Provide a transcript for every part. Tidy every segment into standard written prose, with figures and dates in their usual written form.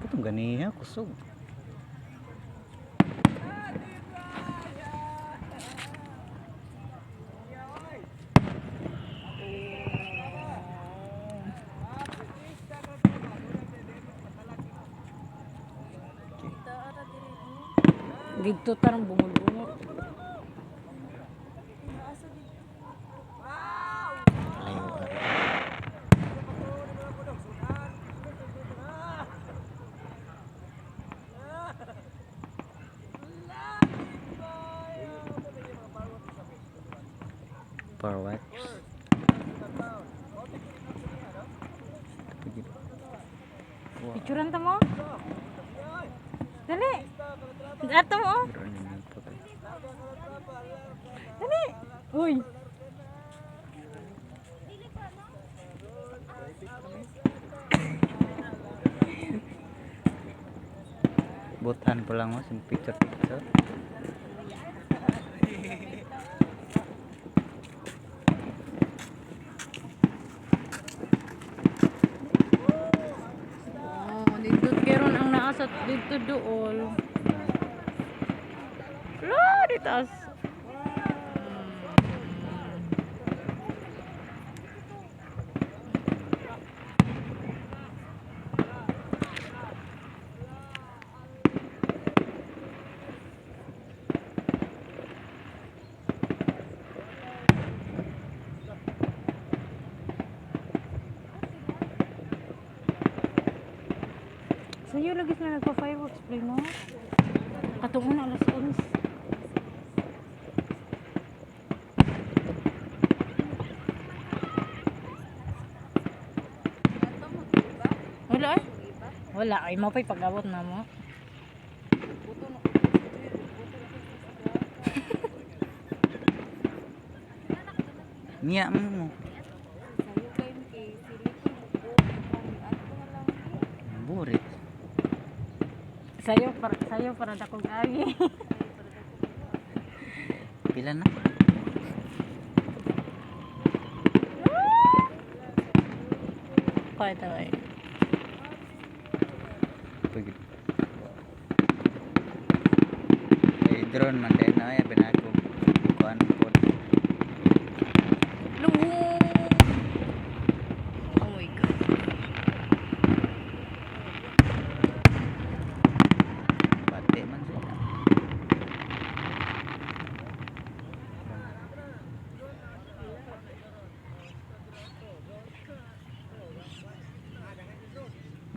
Itong ganiya kusog. Dito tarang bungol-bungol. Forward. Picturean ta mo? Dali. Ato mo. Dali. Uy. Butan pa lang mo sa picture. Dito keron ang naasa dito dool. Lo, di taas. Sa'yo lagi sila nagpa-fireworks play mo. Katungo na alas 11. Wala ay. Wala ay mo pa'y pag-abot na mo. Niya mo. Burit. Sayo para dakog agi. Pila na? Kaya taway. Pagid. Ay drone man din na ay binako. Kuan po. Oh my god. Bate man siya.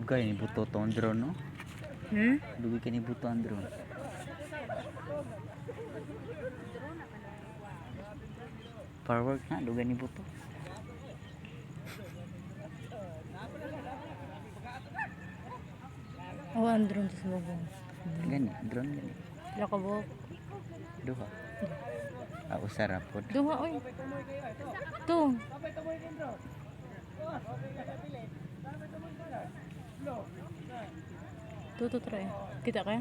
Dugay ni buto tong drone no. Dugay ka ni buto ang drone. Firework na dugay ni buto. Oh, ang drone sa lubong. Gani, drone gani. Pila ka buhok. Duha. Usara pod. Duha, oy. Ito. Ito, try. Kita ka?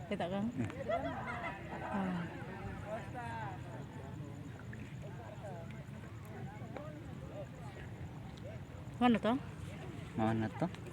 Kita ka? Ah. Ano to? Mao na to.